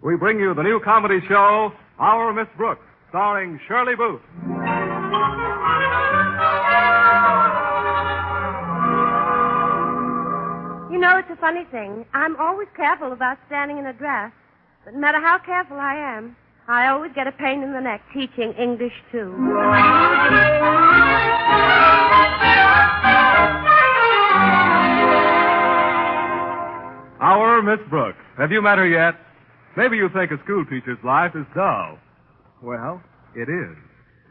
we bring you the new comedy show, Our Miss Brooks, starring Shirley Booth. You know, it's a funny thing. I'm always careful about standing in a dress. But no matter how careful I am, I always get a pain in the neck teaching English, too. Our Miss Brooks. Have you met her yet? Maybe you think a school teacher's life is dull. Well, it is.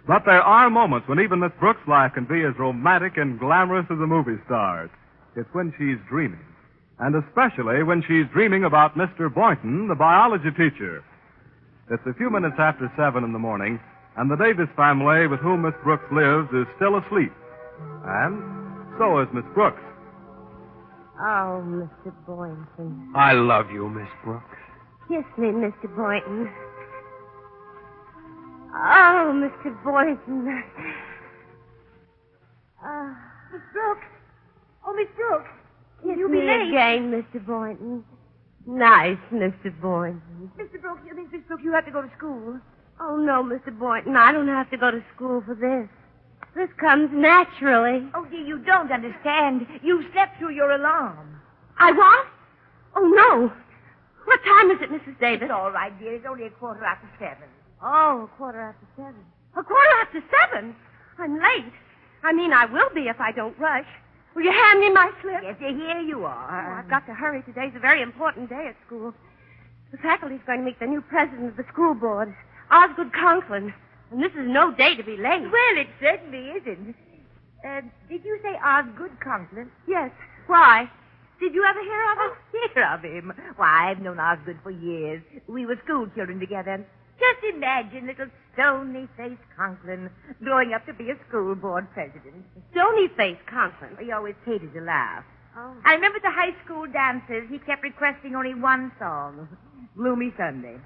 But there are moments when even Miss Brooks' life can be as romantic and glamorous as a movie star's. It's when she's dreaming. And especially when she's dreaming about Mr. Boynton, the biology teacher. It's a few minutes after 7 in the morning, and the Davis family with whom Miss Brooks lives is still asleep. And so is Miss Brooks. Oh, Mr. Boynton. I love you, Miss Brooks. Kiss me, Mr. Boynton. Oh, Mr. Boynton. Miss Brooks. Oh, Miss Brooks. Kiss You'll me be late. again, Mr. Boynton. Nice, Mr. Boynton. Mr. Brooks, Miss Brooks, you have to go to school. Oh, no, Mr. Boynton. I don't have to go to school for this. This comes naturally. Oh, dear, you don't understand. You slept through your alarm. I what? Oh, no. What time is it, Mrs. Davis? It's all right, dear. It's only 7:15. Oh, 7:15. 7:15? I'm late. I mean, I will be if I don't rush. Will you hand me my slip? Yes, here you Oh, are. I've got to hurry. Today's a very important day at school. The faculty's going to meet the new president of the school board, Osgood Conklin. And this is no day to be late. Well, it certainly isn't. Did you say Osgood Conklin? Yes. Why? Did you ever hear of him? Hear of him? Why, I've known Osgood for years. We were school children together. Just imagine little stony-faced Conklin growing up to be a school board president. Stony-faced Conklin. He always hated to laugh. Oh. I remember at the high school dances, he kept requesting only one song, Gloomy Sunday.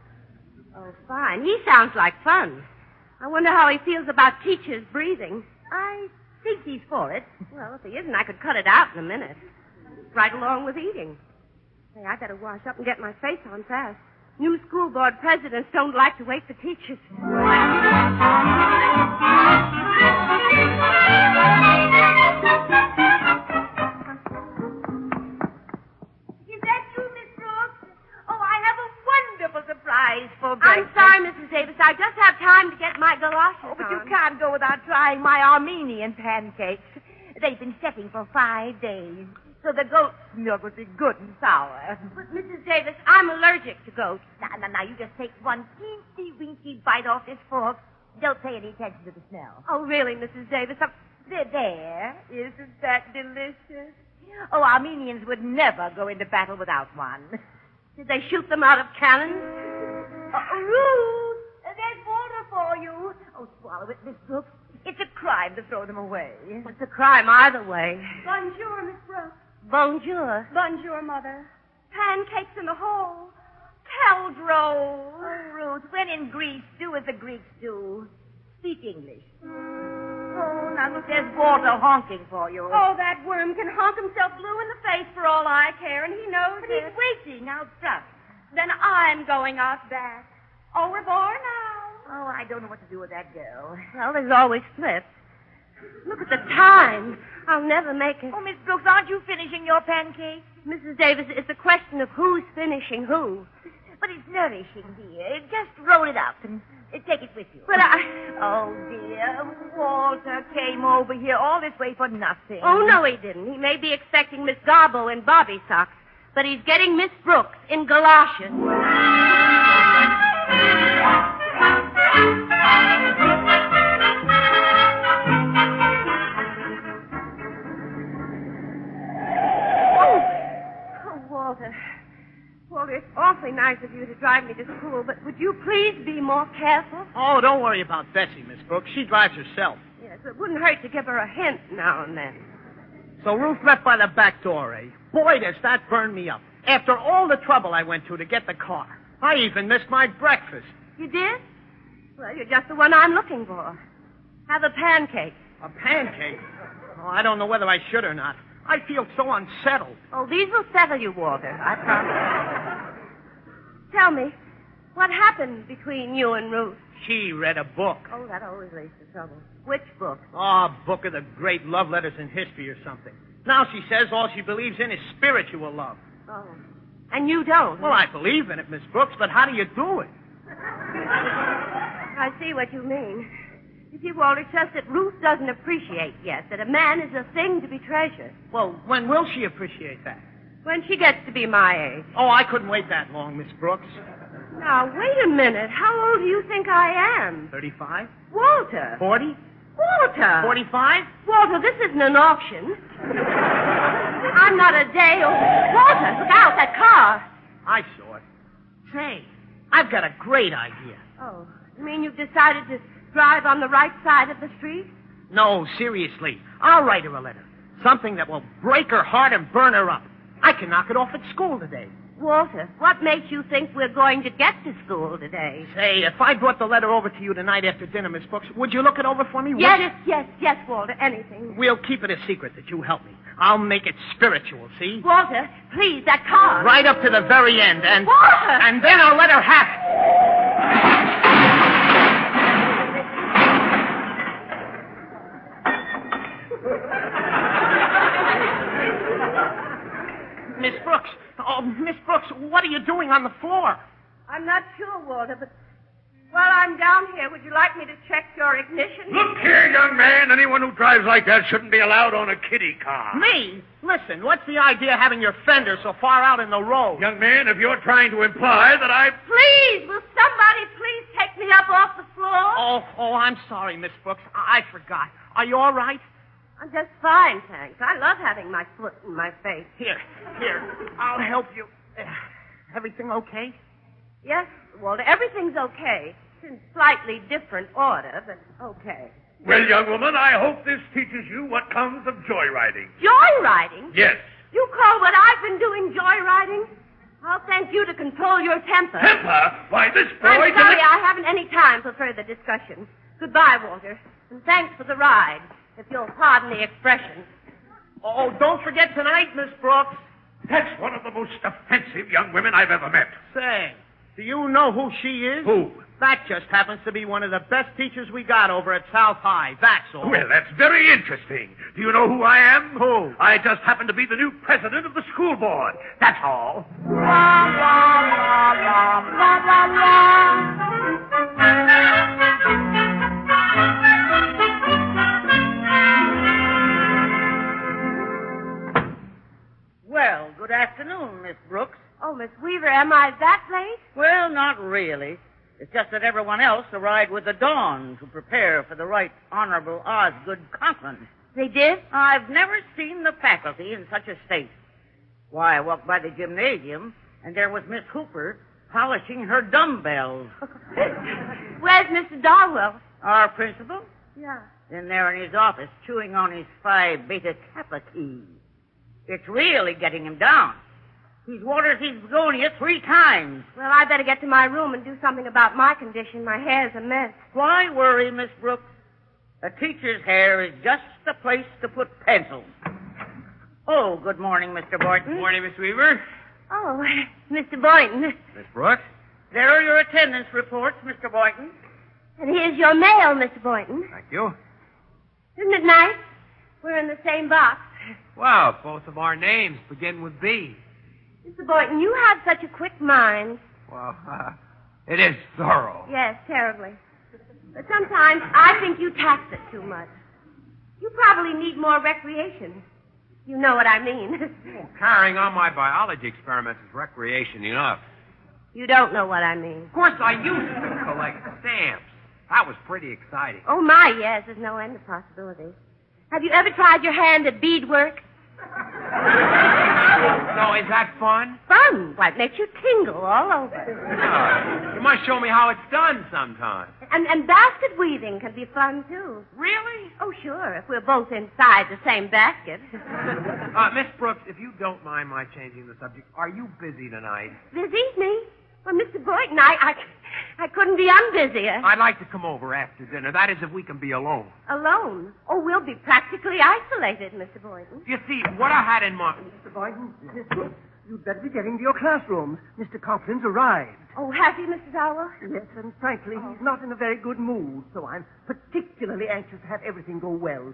Oh, fine. He sounds like fun. I wonder how he feels about teachers breathing. I think he's for it. Well, if he isn't, I could cut it out in a minute. Right along with eating. Hey, I better wash up and get my face on fast. New school board presidents don't like to wait for teachers. Is that you, Miss Brooks? Oh, I have a wonderful surprise for breakfast. I'm sorry, Mrs. Davis. I just have time to get my galoshes Oh, but on. you can't go without trying my Armenian pancakes. They've been setting for 5 days, so the goat's milk will be good and sour. But, Mrs. Davis, I'm allergic to goats. Now, you just take one teensy-weensy bite off this fork. Don't pay any attention to the smell. Oh, really, Mrs. Davis? There. Isn't that delicious? Oh, Armenians would never go into battle without one. Did they shoot them out of cannons? Ruth, there's water for you. Oh, swallow it, Miss Brooks. It's a crime to throw them away. It's a crime either way. Bonjour, Miss Brooks. Bonjour. Bonjour, Mother. Pancakes in the hole. Keld rolls. Oh, Ruth, when in Greece, do as the Greeks do. Speak English. Oh, now look, there's water honking for you. Oh, that worm can honk himself blue in the face for all I care, and he knows But it. he's waiting out front. Then I'm going out back. Au revoir now. Oh, I don't know what to do with that girl. Well, there's always Flip. Look at the time. I'll never make it. Oh, Miss Brooks, aren't you finishing your pancakes? Mrs. Davis, it's a question of who's finishing who. But it's nourishing, dear. Just roll it up and take it with you. But I... Oh, dear. Walter came over here all this way for nothing. Oh, no, he didn't. He may be expecting Miss Garbo in bobby socks, but he's getting Miss Brooks in galoshes. Walter, it's awfully nice of you to drive me to school, but would you please be more careful? Oh, don't worry about Bessie, Miss Brooks. She drives herself. Yes, it wouldn't hurt to give her a hint now and then. So Ruth left by the back door, eh? Boy, does that burn me up. After all the trouble I went to get the car. I even missed my breakfast. You did? Well, you're just the one I'm looking for. Have a pancake. A pancake? Oh, I don't know whether I should or not. I feel so unsettled. Oh, these will settle you, Walter. I promise. Tell me, What happened between you and Ruth? She read a book. Oh, that always leads to trouble. Which book? Oh, a book of the great love letters in history or something. Now she says all she believes in is spiritual love. Oh. And you don't? Well, I believe in it, Miss Brooks, but how do you do it? I see what you mean. You see, Walter, it's just that Ruth doesn't appreciate yet that a man is a thing to be treasured. Well, when will she appreciate that? When she gets to be my age. Oh, I couldn't wait that long, Miss Brooks. Now, wait a minute. How old do you think I am? 35? Walter. 40? Walter. 45? Walter, this isn't an auction. I'm not a day old. Walter, look out, that car. I saw it. Say, I've got a great idea. Oh, you mean you've decided to drive on the right side of the street? No, seriously. I'll write her a letter. Something that will break her heart and burn her up. I can knock it off at school today. Walter, what makes you think we're going to get to school today? Say, if I brought the letter over to you tonight after dinner, Miss Brooks, would you look it over for me? Yes, Walter, anything. We'll keep it a secret that you help me. I'll make it spiritual, see? Walter, please, that car. Right up to the very end, and... Walter! And then I'll let her have it. Miss Brooks. Oh, Miss Brooks, what are you doing on the floor? I'm not sure, Walter, but while I'm down here, would you like me to check your ignition? Look here, young man. Anyone who drives like that shouldn't be allowed on a kiddie car. Me? Listen, what's the idea of having your fender so far out in the road? Young man, if you're trying to imply that I... Please, will somebody please take me up off the floor? Oh, I'm sorry, Miss Brooks. I forgot. Are you all right? I'm just fine, thanks. I love having my foot in my face. Here, I'll help you. Everything okay? Yes, Walter, everything's okay. It's in slightly different order, but okay. Well, young woman, I hope this teaches you what comes of joyriding. Joyriding? Yes. You call what I've been doing joyriding? I'll thank you to control your temper. Temper? Why, this boy... I'm sorry, I haven't any time for further discussion. Goodbye, Walter, and thanks for the ride, if you'll pardon the expression. Oh, don't forget tonight, Miss Brooks. That's one of the most offensive young women I've ever met. Say, do you know who she is? Who? That just happens to be one of the best teachers we got over at South High. That's all. Well, that's very interesting. Do you know who I am? Who? I just happen to be the new president of the school board. That's all. Well, good afternoon, Miss Brooks. Oh, Miss Weaver, am I that late? Well, not really. It's just that everyone else arrived with the dawn to prepare for the Right Honorable Osgood Conklin. They did? I've never seen the faculty in such a state. Why, I walked by the gymnasium, and there was Miss Hooper polishing her dumbbells. Where's Mr. Darwell? Our principal? Yeah. In there in his office, chewing on his Phi Beta Kappa key. It's really getting him down. He's watered his begonia 3 times. Well, I better get to my room and do something about my condition. My hair's a mess. Why worry, Miss Brooks? A teacher's hair is just the place to put pencils. Oh, good morning, Mr. Boynton. Good morning, Miss Weaver. Oh, Mr. Boynton. Miss Brooks? There are your attendance reports, Mr. Boynton. And here's your mail, Mr. Boynton. Thank you. Isn't it nice? We're in the same box. Well, both of our names begin with B. Mr. Boynton, you have such a quick mind. Well, it is thorough. Yes, terribly. But sometimes I think you tax it too much. You probably need more recreation. You know what I mean. Carrying on my biology experiments is recreation enough. You don't know what I mean. Of course, I used to collect stamps. That was pretty exciting. Oh, my, yes. There's no end of possibilities. Have you ever tried your hand at beadwork? So, is that fun? Fun. Why, it makes you tingle all over. You must show me how it's done sometime. And basket weaving can be fun, too. Really? Oh, sure, if we're both inside the same basket. Miss Brooks, if you don't mind my changing the subject, are you busy tonight? Busy? Me? Well, Mr. Boynton, I couldn't be unbusier. I'd like to come over after dinner. That is, if we can be alone. Alone? Oh, we'll be practically isolated, Mr. Boynton. You see, what I had in mind... Mr. Boynton, you'd better be getting to your classrooms. Mr. Conklin's arrived. Oh, has he, Mrs. Darwell? Yes, and frankly, he's not in a very good mood, so I'm particularly anxious to have everything go well.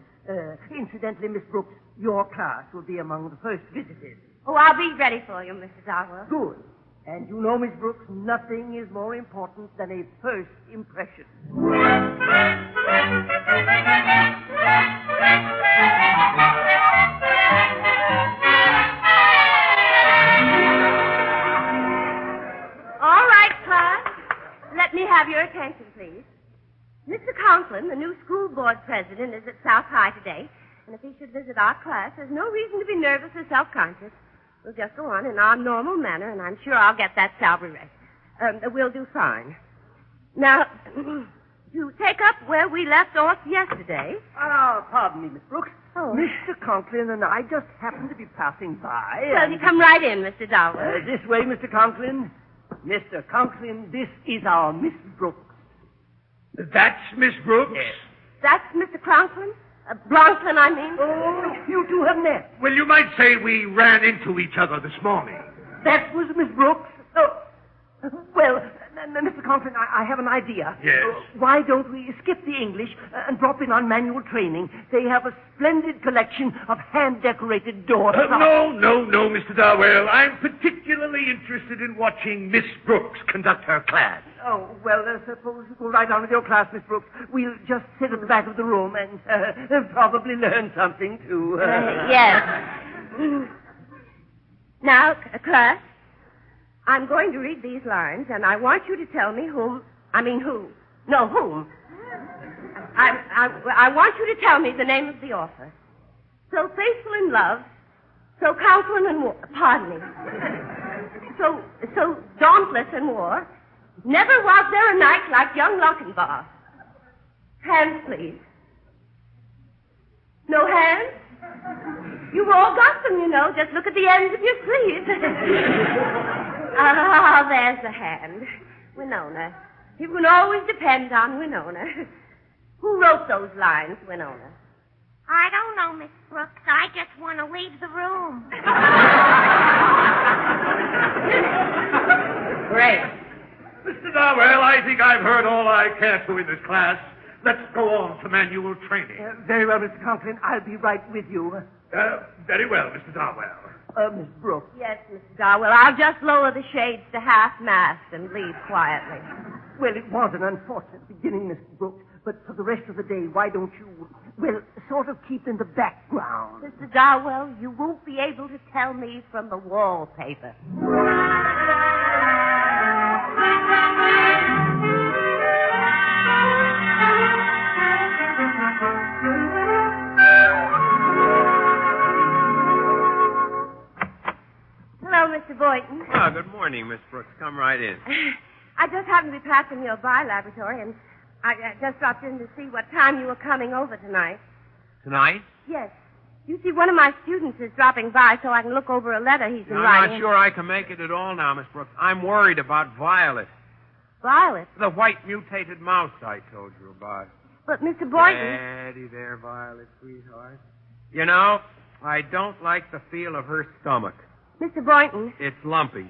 Incidentally, Miss Brooks, your class will be among the first visitors. Oh, I'll be ready for you, Mrs. Darwell. Good. And you know, Miss Brooks, nothing is more important than a first impression. All right, class. Let me have your attention, please. Mr. Conklin, the new school board president, is at South High today, and if he should visit our class, there's no reason to be nervous or self-conscious. We'll just go on in our normal manner, and I'm sure I'll get that salary raise. We'll do fine. Now, to take up where we left off yesterday. Pardon me, Miss Brooks. Oh. Mr. Conklin and I just happened to be passing by. Well, you come right in, Mr. Darwell. This way, Mr. Conklin. Mr. Conklin, this is our Miss Brooks. That's Miss Brooks? Yes. That's Mr. Conklin? Bronklin, I mean. Oh, you two have met. Well, you might say we ran into each other this morning. That was Miss Brooks? Oh, well, Mr. Conklin, I have an idea. Yes? Why don't we skip the English and drop in on manual training? They have a splendid collection of hand-decorated doors. No, Mr. Darwell. I'm particularly interested in watching Miss Brooks conduct her class. Oh, well, suppose you go right on with your class, Miss Brooks. We'll just sit at the back of the room and probably learn something, too. Yes. Now, class, I'm going to read these lines, and I want you to tell me whom. I want you to tell me the name of the author. So faithful in love, so counseling in war. Pardon me. So dauntless in war. Never was there a knight like young Lochinvar. Hands, please. No hands? You've all got them, you know. Just look at the ends of your sleeves. Ah, there's the hand. Winona. You can always depend on Winona. Who wrote those lines, Winona? I don't know, Miss Brooks. I just want to leave the room. Great. Mr. Darwell, I think I've heard all I care to in this class. Let's go on to manual training. Very well, Mr. Conklin. I'll be right with you. Very well, Mr. Darwell. Miss Brooks. Yes, Mr. Darwell. I'll just lower the shades to half-mast and leave quietly. Well, it was an unfortunate beginning, Miss Brooks, but for the rest of the day, why don't you, sort of keep in the background? Mr. Darwell, you won't be able to tell me from the wallpaper. Hello, Mr. Boynton. Oh, good morning, Miss Brooks. Come right in. I just happened to be passing your laboratory, and I just dropped in to see what time you were coming over tonight. Tonight? Yes. You see, one of my students is dropping by so I can look over a letter he's been writing. I'm not sure I can make it at all now, Miss Brooks. I'm worried about Violet. Violet? The white mutated mouse I told you about. But, Mr. Boynton... Steady there, Violet, sweetheart. You know, I don't like the feel of her stomach. Mr. Boynton... It's lumpy.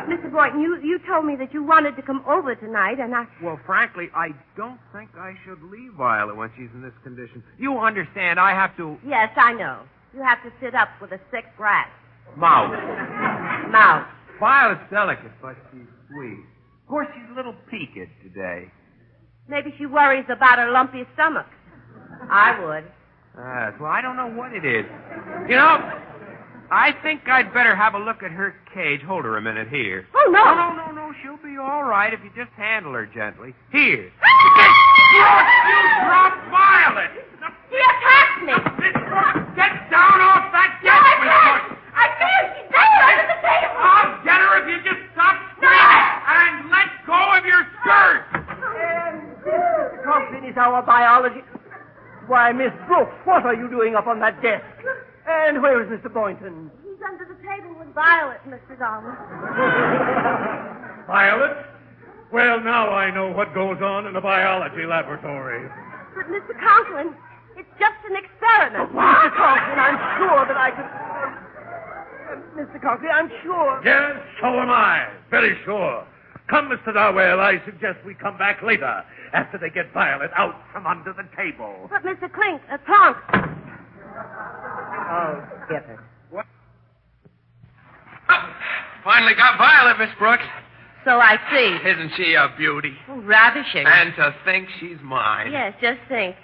Mr. Boynton, you told me that you wanted to come over tonight, and I... Well, frankly, I don't think I should leave Violet when she's in this condition. You understand, I have to... Yes, I know. You have to sit up with a sick rat. Mouse. Mouse. Violet's delicate, but she's sweet. Of course, she's a little peaked today. Maybe she worries about her lumpy stomach. I would. Well, I don't know what it is. You know, I think I'd better have a look at her cage. Hold her a minute here. Oh, no. No. She'll be all right if you just handle her gently. Here. You dropped Violet. She attacked me. Get down off that desk. No, I can't. I can't. She's there under the table. I'll get her if you just stop screaming and let go of your skirt. Mr. Conklin is our biology... Why, Miss Brooks, what are you doing up on that desk? And where is Mr. Boynton? He's under the table with Violet, Mr. Darwell. Violet? Well, now I know what goes on in the biology laboratory. But, Mr. Conklin, it's just an experiment. Mr. Conklin, I'm sure that I can... Mr. Conklin, I'm sure. Yes, so am I. Very sure. Come, Mr. Darwell, I suggest we come back later, after they get Violet out from under the table. But, Mr. Clonk. Oh, skip it. What? Oh, finally got Violet, Miss Brooks. So I see. Isn't she a beauty? Oh, ravishing. And to think she's mine. Yes, just think.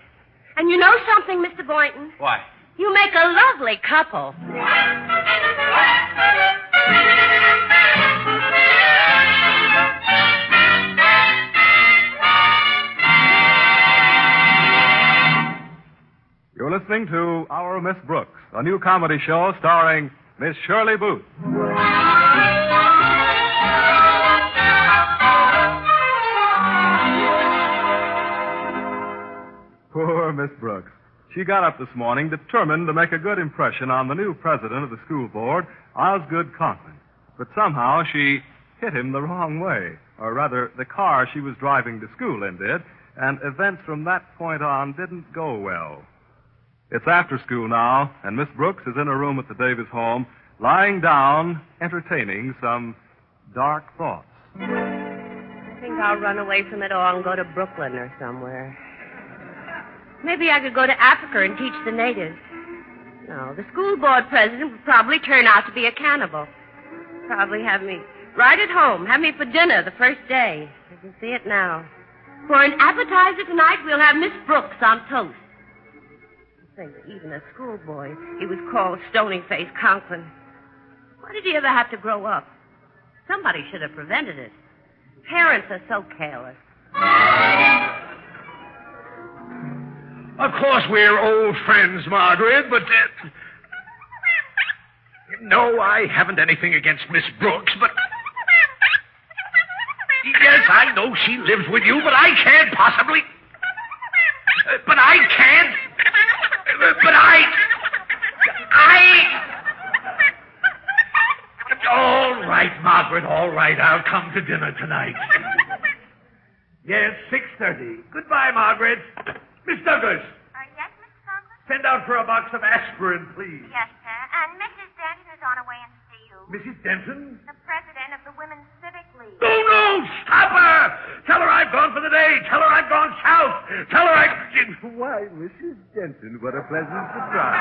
And you know something, Mr. Boynton? What? You make a lovely couple. You're listening to Our Miss Brooks, a new comedy show starring Miss Shirley Booth. Poor Miss Brooks. She got up this morning determined to make a good impression on the new president of the school board, Osgood Conklin. But somehow she hit him the wrong way. Or rather, the car she was driving to school in did, and events from that point on didn't go well. It's after school now, and Miss Brooks is in her room at the Davis home, lying down, entertaining some dark thoughts. I think I'll run away from it all and go to Brooklyn or somewhere. Maybe I could go to Africa and teach the natives. No, the school board president would probably turn out to be a cannibal. Probably have me right at home, have me for dinner the first day. I can see it now. For an appetizer tonight, we'll have Miss Brooks on toast. Think that even a schoolboy, he was called Stony-Faced Conklin. Why did he ever have to grow up? Somebody should have prevented it. Parents are so careless. Of course, we're old friends, Margaret, but... no, I haven't anything against Miss Brooks, but... yes, I know she lives with you, but I can't possibly... but I can't... but all right, Margaret, all right. I'll come to dinner tonight. Yes, 6:30. Goodbye, Margaret. Miss Douglas. Yes, Mr. Conklin? Send out for a box of aspirin, please. Yes, sir. And Mrs. Denton is on her way in to see you. Mrs. Denton? The president of the Women's Civic League. Oh, no! Stop her! Tell her I've gone for the day. Tell her I've gone south. Tell her Why, Mrs. Denton, what a pleasant surprise.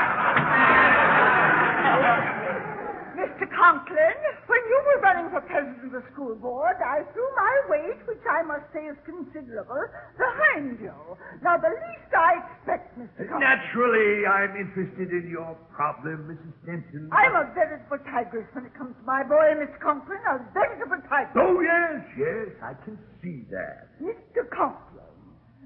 Mr. Conklin, when you were running for president of the school board, I threw my weight, which I must say is considerable, behind you. Now, the least I expect, Mr. Conklin... Naturally, I'm interested in your problem, Mrs. Denton. I'm a veritable tigress when it comes to my boy, Mr. Conklin, a veritable tigress. Oh, yes, I can see that. Mr. Conklin,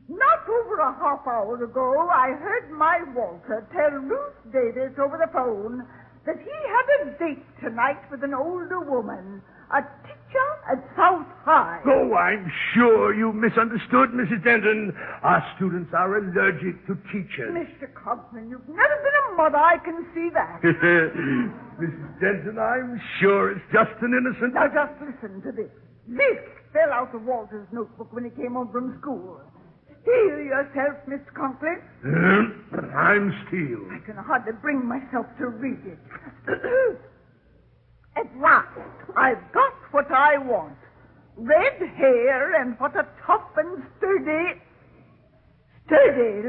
not over a half hour ago, I heard my Walter tell Ruth Davis over the phone that he had a date tonight with an older woman, a teacher at South High. Oh, I'm sure you misunderstood, Mrs. Denton. Our students are allergic to teachers. Mr. Conklin, you've never been a mother, I can see that. Mrs. Denton, I'm sure it's just an innocent... Now, just listen to this. This fell out of Walter's notebook when he came home from school. Steel yourself, Mr. Conklin. I'm Steel. I can hardly bring myself to read it. At last, I've got what I want. Red hair and what a tough and sturdy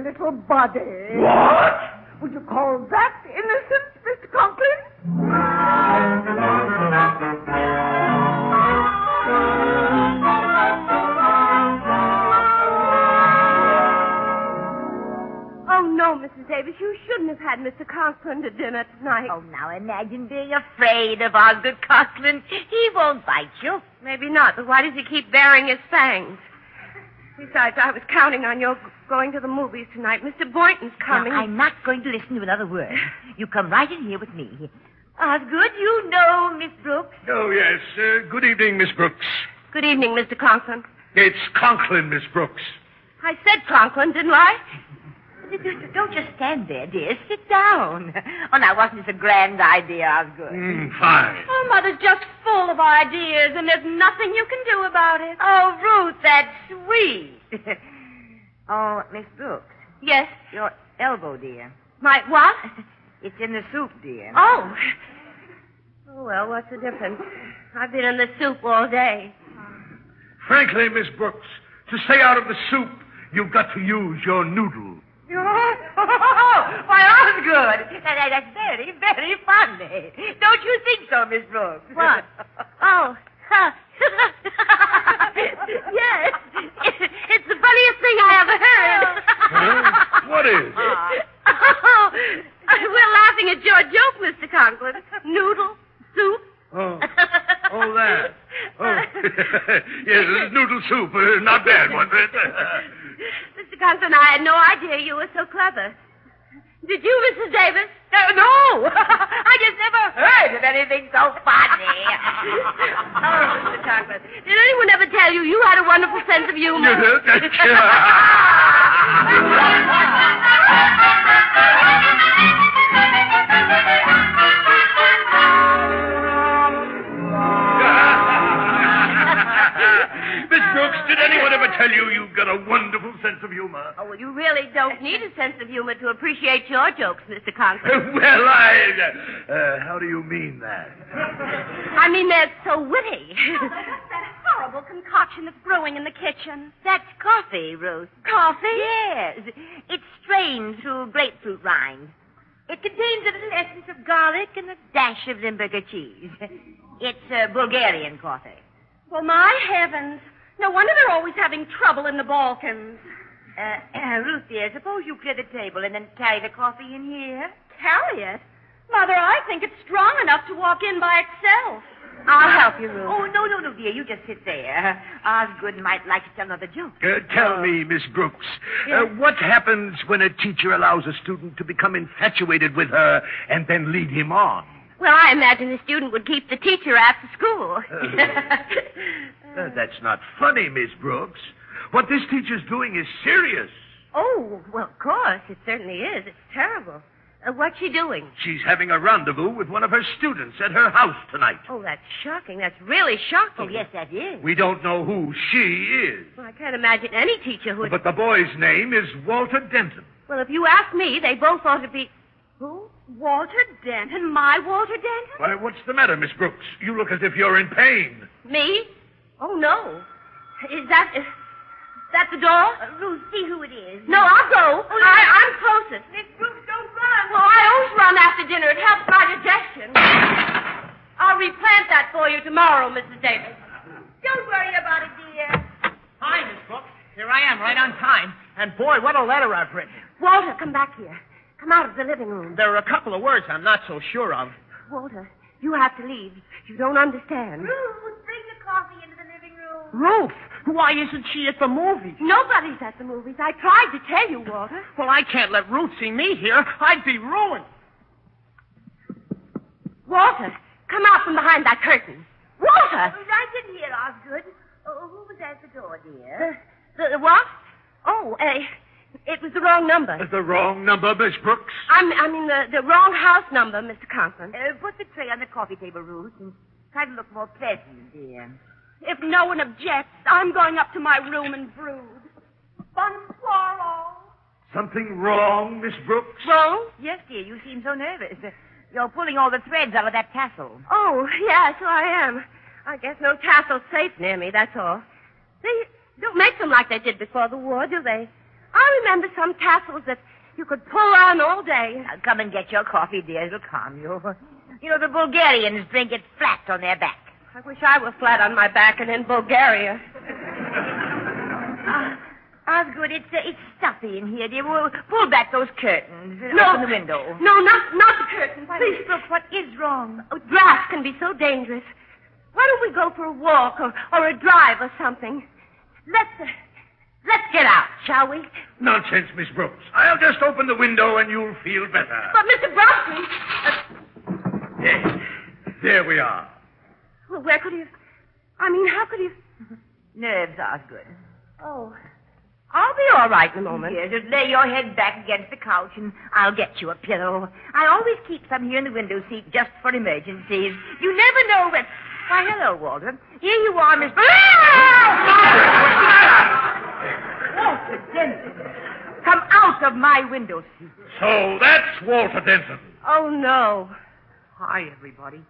little body. What? Would you call that innocent, Mr. Conklin? No, Mrs. Davis, you shouldn't have had Mr. Conklin to dinner tonight. Oh, now imagine being afraid of Osgood Conklin. He won't bite you. Maybe not, but why does he keep baring his fangs? Besides, I was counting on your going to the movies tonight. Mr. Boynton's coming. Now, I'm not going to listen to another word. You come right in here with me. Osgood, you know Miss Brooks. Oh, yes. Good evening, Miss Brooks. Good evening, Mr. Conklin. It's Conklin, Miss Brooks. I said Conklin, didn't I? Don't just stand there, dear. Sit down. Oh, now, wasn't this a grand idea, Osgood? Fine. Oh, Mother's just full of ideas, and there's nothing you can do about it. Oh, Ruth, that's sweet. Oh, Miss Brooks. Yes? Your elbow, dear. My what? It's in the soup, dear. Oh. Oh, Mother, just full of ideas, and there's nothing you can do about it. Oh, Ruth, that's sweet. Oh, Miss Brooks. Yes, your elbow, dear. My what? Oh, well, what's the difference? I've been in the soup all day. Frankly, Miss Brooks, to stay out of the soup, you've got to use your noodle. Why, Osgood, that's very, very funny. Don't you think so, Miss Brooks? What? Oh, yes. It's the funniest thing I ever heard. Huh? What is? Oh, we're laughing at your joke, Mr. Conklin. Noodle, soup. Oh, that. Oh, yes, noodle soup. Not bad, wasn't it? Mr. Conklin, I had no idea you were so clever. Did you, Mrs. Davis? No. I just never heard of anything so funny. Oh, Mr. Conklin, did anyone ever tell you you had a wonderful sense of humor? Miss Brooks, did anyone ever tell you you've got a wonderful sense of humor? Oh, well, you really don't need a sense of humor to appreciate your jokes, Mr. Conklin. Well, how do you mean that? I mean, they're so witty. That horrible concoction that's brewing in the kitchen. That's coffee, Ruth. Coffee? Yes. It's strained through grapefruit rind. It contains a little essence of garlic and a dash of Limburger cheese. It's Bulgarian coffee. Well, my heavens. No wonder they're always having trouble in the Balkans. Ruth, dear, suppose you clear the table and then carry the coffee in here. Carry it? Mother, I think it's strong enough to walk in by itself. I'll help you, Ruth. Oh, no, dear. You just sit there. Osgood might like to tell another joke. Tell me, Miss Brooks, what happens when a teacher allows a student to become infatuated with her and then lead him on? Well, I imagine the student would keep the teacher after school. That's not funny, Miss Brooks. What this teacher's doing is serious. Oh, well, of course. It certainly is. It's terrible. What's she doing? She's having a rendezvous with one of her students at her house tonight. Oh, that's shocking. That's really shocking. Oh, yes, that is. We don't know who she is. Well, I can't imagine any teacher who would... But the boy's name is Walter Denton. Well, if you ask me, they both ought to be... Who? Walter Denton? My Walter Denton? Why, what's the matter, Miss Brooks? You look as if you're in pain. Me? Oh, no. Is that the door? Ruth, see who it is. No, I'll go. I'm closest. Miss Brooks, don't run. Well, I always run after dinner. It helps my digestion. I'll replant that for you tomorrow, Mrs. Davis. Don't worry about it, dear. Hi, Miss Brooks. Here I am, right on time. And boy, what a letter I've written. Walter, come back here. Come out of the living room. There are a couple of words I'm not so sure of. Walter, you have to leave. You don't understand. Ruth, bring the coffee into the living room. Ruth, why isn't she at the movies? Nobody's at the movies. I tried to tell you, Walter. Well, I can't let Ruth see me here. I'd be ruined. Walter, come out from behind that curtain. Walter! Right in here, Osgood. Who was at the door, dear? The what? Oh, it was the wrong number. The wrong number, Miss Brooks? I mean the wrong house number, Mr. Conklin. Put the tray on the coffee table, Ruth, and try to look more pleasant, dear. If no one objects, I'm going up to my room and brood. Bonsoir, all. Something wrong, Miss Brooks? Wrong? Yes, dear, you seem so nervous. You're pulling all the threads out of that tassel. Oh, yeah, so I am. I guess no tassel's safe near me, that's all. They don't make them like they did before the war, do they? I remember some tassels that you could pull on all day. Now, come and get your coffee, dear. It'll calm you. You know, the Bulgarians drink it flat on their back. I wish I were flat on my back and in Bulgaria. Osgood, it's stuffy in here, dear. We'll pull back those curtains and No. open the window. No, not the curtains. Please, Brooke, what is wrong? Oh, drafts can be so dangerous. Why don't we go for a walk or a drive or something? Let's get out, shall we? Nonsense, Miss Brooks. I'll just open the window and you'll feel better. But, Mr. Brosky... Yes. There we are. Well, where could you... how could you... Nerves, Osgood. Oh, I'll be all right in a moment. Here, just lay your head back against the couch and I'll get you a pillow. I always keep some here in the window seat just for emergencies. You never know when... Why, hello, Walter. Here you are, Miss... Walter Denton. Come out of my window seat. So that's Walter Denton. Oh, no. Hi, everybody.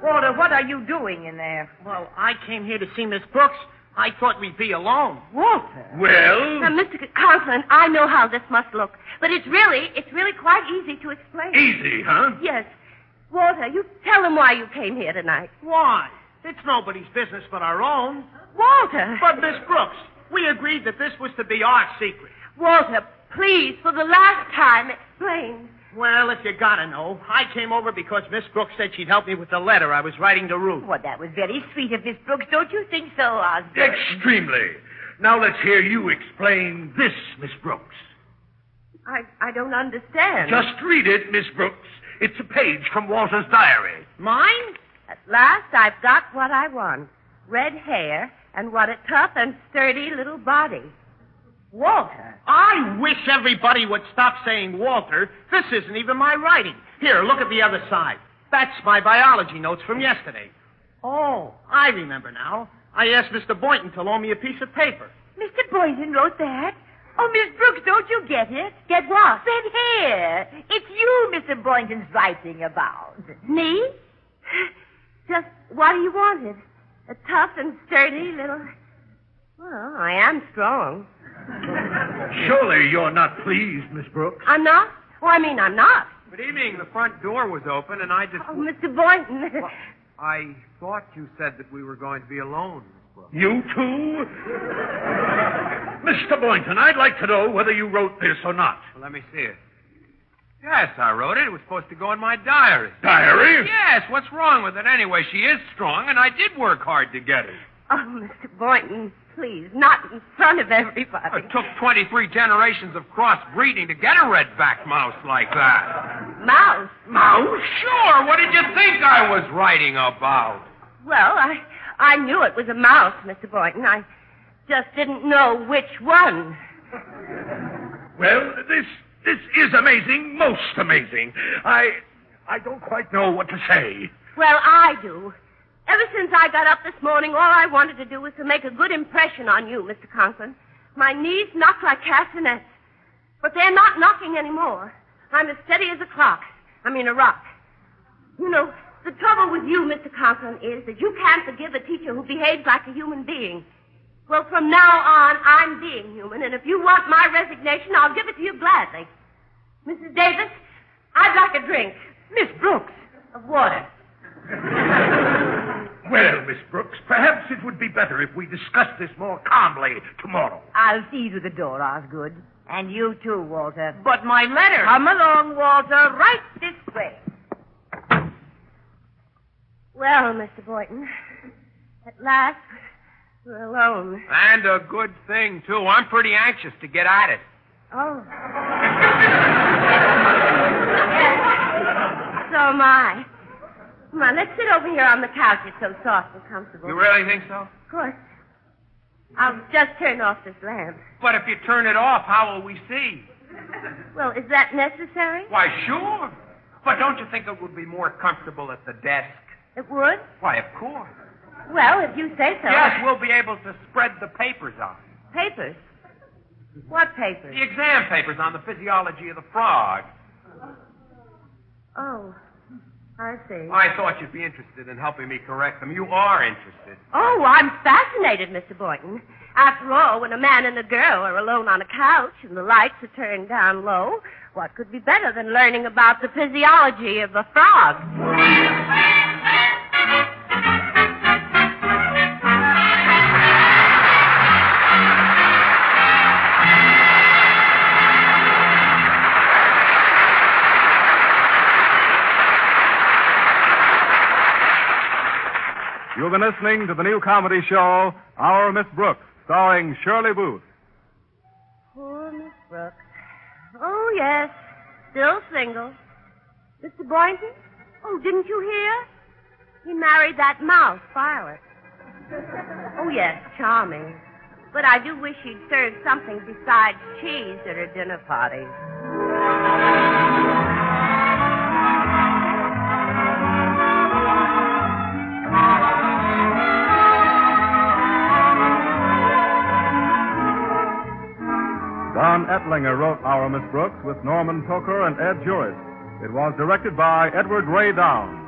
Walter, what are you doing in there? Well, I came here to see Miss Brooks. I thought we'd be alone. Walter? Well? Now, Mr. Conklin, I know how this must look, but it's really quite easy to explain. Easy, huh? Yes. Walter, you tell them why you came here tonight. Why? It's nobody's business but our own. Walter! But, Miss Brooks, we agreed that this was to be our secret. Walter, please, for the last time, explain. Well, if you gotta know, I came over because Miss Brooks said she'd help me with the letter I was writing to Ruth. Well, that was very sweet of Miss Brooks. Don't you think so, Osborne? Extremely. Now let's hear you explain this, Miss Brooks. I don't understand. Just read it, Miss Brooks. It's a page from Walter's diary. Mine? At last, I've got what I want. Red hair and what a tough and sturdy little body. Walter. I wish everybody would stop saying Walter. This isn't even my writing. Here, look at the other side. That's my biology notes from yesterday. Oh, I remember now. I asked Mr. Boynton to loan me a piece of paper. Mr. Boynton wrote that? Oh, Miss Brooks, don't you get it? Get what? Red hair. It's you Mr. Boynton's writing about. Me? Just what do you want it? A tough and sturdy little... Well, I am strong. Surely you're not pleased, Miss Brooks. I'm not? Oh, I mean, I'm not. Good evening. The front door was open, and I just... Oh, Mr. Boynton. Well, I thought you said that we were going to be alone, Miss Brooks. You too? Mr. Boynton, I'd like to know whether you wrote this or not. Well, let me see it. Yes, I wrote it. It was supposed to go in my diary. Diary? Yes, what's wrong with it anyway? She is strong, and I did work hard to get it. Oh, Mr. Boynton, please, not in front of everybody. It took 23 generations of crossbreeding to get a red-backed mouse like that. Mouse? Mouse? Sure. What did you think I was writing about? Well, I knew it was a mouse, Mr. Boynton. I just didn't know which one. Well, this is amazing, most amazing. I don't quite know what to say. Well, I do. Ever since I got up this morning, all I wanted to do was to make a good impression on you, Mr. Conklin. My knees knock like castanets. But they're not knocking anymore. I'm as steady as a rock. You know, the trouble with you, Mr. Conklin, is that you can't forgive a teacher who behaves like a human being. Well, from now on, I'm being human, and if you want my resignation, I'll give it to you gladly. Mrs. Davis, I'd like a drink. Miss Brooks. Of water. Well, Miss Brooks, perhaps it would be better if we discussed this more calmly tomorrow. I'll see you to the door, Osgood. And you too, Walter. But my letter... Come along, Walter, right this way. Well, Mr. Boynton, at last, we're alone. And a good thing, too. I'm pretty anxious to get at it. Oh. So am I. Come on, let's sit over here on the couch. It's so soft and comfortable. You really think so? Of course. I'll just turn off this lamp. But if you turn it off, how will we see? Well, is that necessary? Why, sure. But don't you think it would be more comfortable at the desk? It would? Why, of course. Well, if you say so. Yes, we'll be able to spread the papers out. Papers? What papers? The exam papers on the physiology of the frog. Oh, I see. I thought you'd be interested in helping me correct them. You are interested. Oh, I'm fascinated, Mr. Boynton. After all, when a man and a girl are alone on a couch and the lights are turned down low, what could be better than learning about the physiology of a frog? You've been listening to the new comedy show, Our Miss Brooks, starring Shirley Booth. Poor Miss Brooks. Oh, yes. Still single. Mr. Boynton? Oh, didn't you hear? He married that mouse, Violet. Oh, yes, charming. But I do wish he'd served something besides cheese at her dinner parties. Don Ettlinger wrote Our Miss Brooks with Norman Toker and Ed Juris. It was directed by Edward Ray Downs.